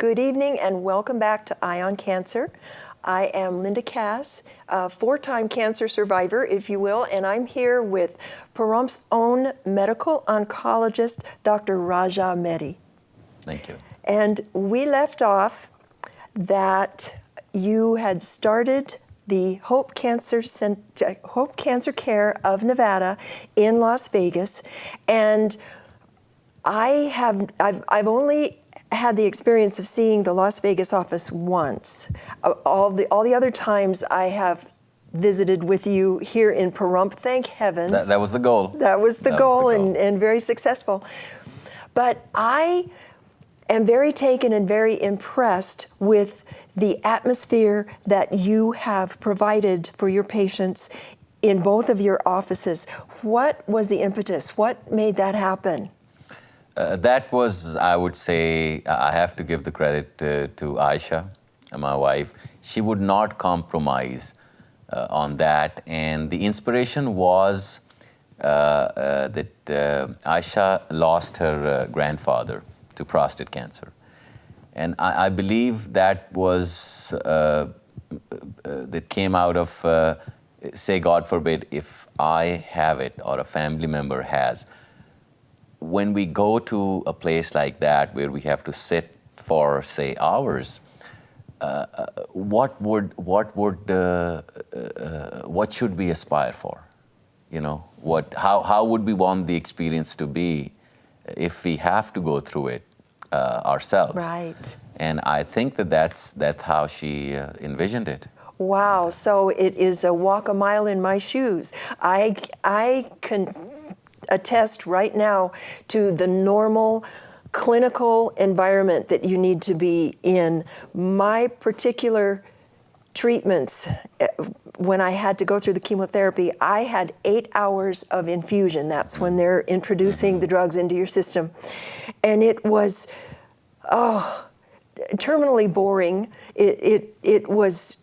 Good evening and welcome back to Eye on Cancer. I am Linda Cass, a four-time cancer survivor, if you will, and I'm here with Pahrumph's own medical oncologist, Dr. Raja Medhi. Thank you. And we left off that you had started the Hope Cancer Care of Nevada in Las Vegas, and I've only had the experience of seeing the Las Vegas office once. All the other times I have visited with you here in Pahrump, thank heavens. That was the goal. That was the goal. And very successful. But I am very taken and very impressed with the atmosphere that you have provided for your patients in both of your offices. What was the impetus? What made that happen? That was, I would say, I have to give the credit to Aisha, my wife. She would not compromise on that. And the inspiration was that Aisha lost her grandfather to prostate cancer. And I believe that was, that came out of, say, God forbid, if I have it or a family member has. When we go to a place like that where we have to sit for, say, hours, what should we aspire for? You know, how would we want the experience to be if we have to go through it ourselves? Right. And I think that's how she envisioned it. Wow. So it is a walk a mile in my shoes. I can attest right now to the normal clinical environment that you need to be in. My particular treatments, when I had to go through the chemotherapy, I had 8 hours of infusion. That's when they're introducing the drugs into your system. And it was, terminally boring. It was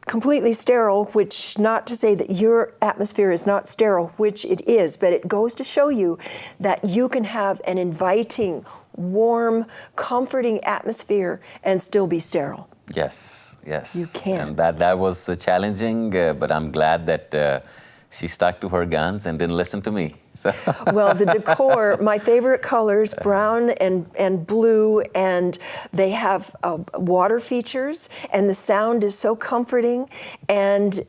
completely sterile, which, not to say that your atmosphere is not sterile, which it is, but it goes to show you that you can have an inviting, warm, comforting atmosphere and still be sterile. Yes, yes. You can. And that was challenging, but I'm glad that she stuck to her guns and didn't listen to me. So. Well, the decor, my favorite colors, brown and blue, and they have water features, and the sound is so comforting, and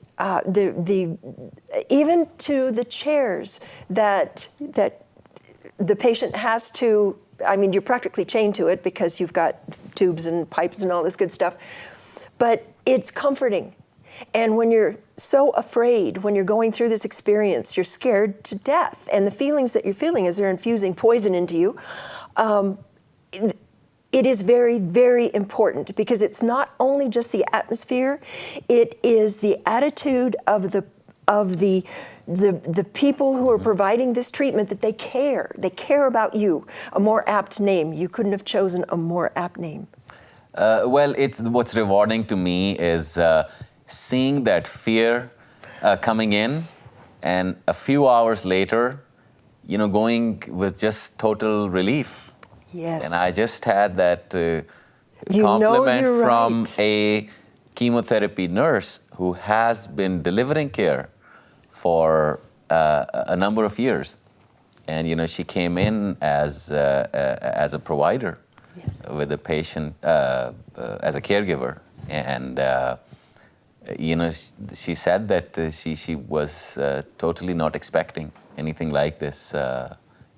even to the chairs that the patient has to, I mean, you're practically chained to it because you've got tubes and pipes and all this good stuff, but it's comforting. And when you're so afraid, when you're going through this experience, you're scared to death. And the feelings that you're feeling as they're infusing poison into you, it is very, very important because it's not only just the atmosphere, it is the attitude of the people who are providing this treatment, that they care. They care about you. A more apt name. You couldn't have chosen a more apt name. Well, what's rewarding to me is seeing that fear coming in, and a few hours later, you know, going with just total relief. Yes. And I just had that compliment from a chemotherapy nurse who has been delivering care for a number of years. And, you know, she came in as a provider. Yes. With the patient, as a caregiver. And, you know, she said that she was totally not expecting anything like this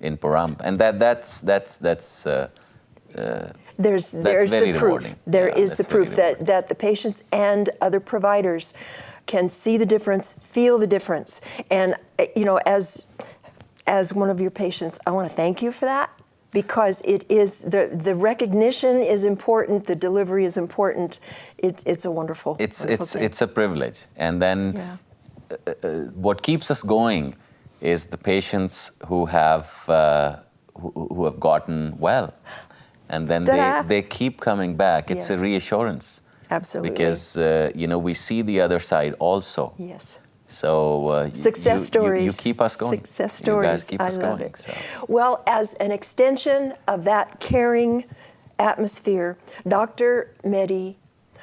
in Pahrump, and that's there's very the proof. rewarding. There is the proof that the patients and other providers can see the difference, feel the difference, and you know, as one of your patients, I want to thank you for that. Because it is, the recognition is important, the delivery is important. It's a wonderful thing. It's a privilege. And then what keeps us going is the patients who have gotten well, and then they keep coming back. It's a reassurance. Absolutely. Because you know, we see the other side also. Yes. So success stories. You keep us going. Success stories. You guys keep us I love going. it. So. Well, as an extension of that caring atmosphere, Dr. Mehdi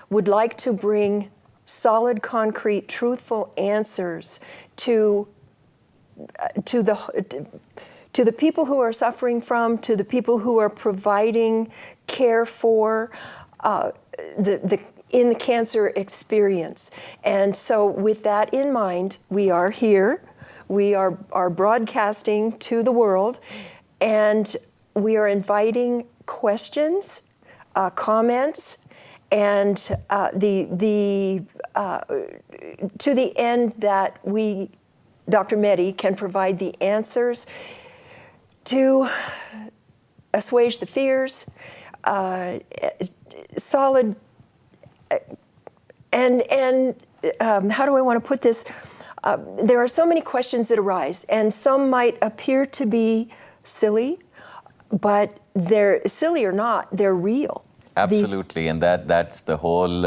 would like to bring solid, concrete, truthful answers to the people who are suffering from, to the people who are providing care for in the cancer experience. And so with that in mind, we are here. We are broadcasting to the world, and we are inviting questions, comments, and to the end that we, Dr. Mehdi, can provide the answers to assuage the fears, solid, and how do I want to put this? There are so many questions that arise, and some might appear to be silly, but they're silly or not, they're real. Absolutely, and that's the whole,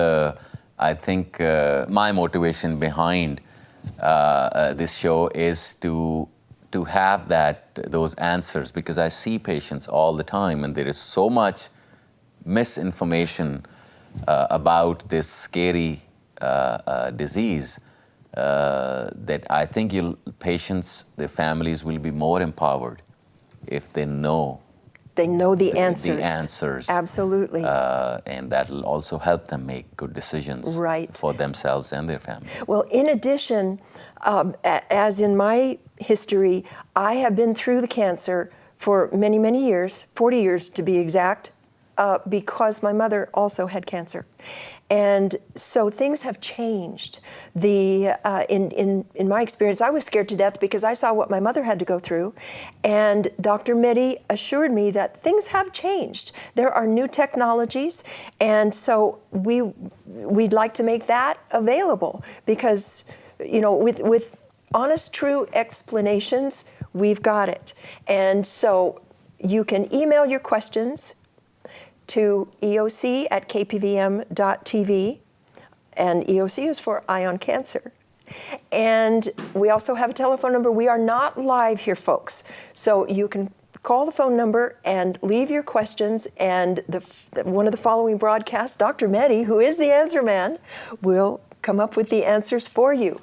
I think, my motivation behind this show is to have those answers, because I see patients all the time, and there is so much misinformation about this scary disease that I think patients, their families will be more empowered if they know. They know the answers. The answers. Absolutely. And that will also help them make good decisions for themselves and their family. Well, in addition, as in my history, I have been through the cancer for many, many years, 40 years to be exact, because my mother also had cancer. And so things have changed. In my experience, I was scared to death because I saw what my mother had to go through. And Dr. Mehdi assured me that things have changed. There are new technologies. And so we'd like to make that available because, with honest, true explanations, we've got it. And so you can email your questions to eoc@kpvm.tv, and EOC is for Eye on Cancer. And we also have a telephone number. We are not live here, folks, so you can call the phone number and leave your questions, and one of the following broadcasts, Dr. Mehdi, who is the answer man, will come up with the answers for you.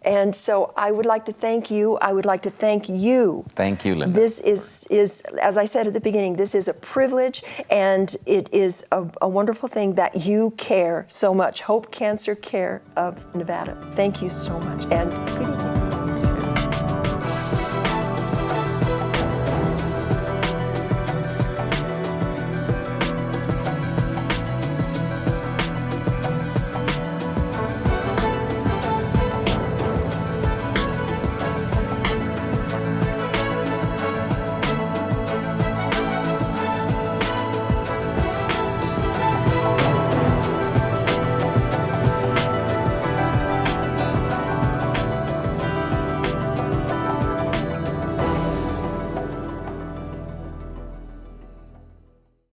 And so I would like to thank you. I would like to thank you. Thank you, Linda. This is, as I said at the beginning, this is a privilege, and it is a wonderful thing that you care so much. Hope Cancer Care of Nevada. Thank you so much, and good evening.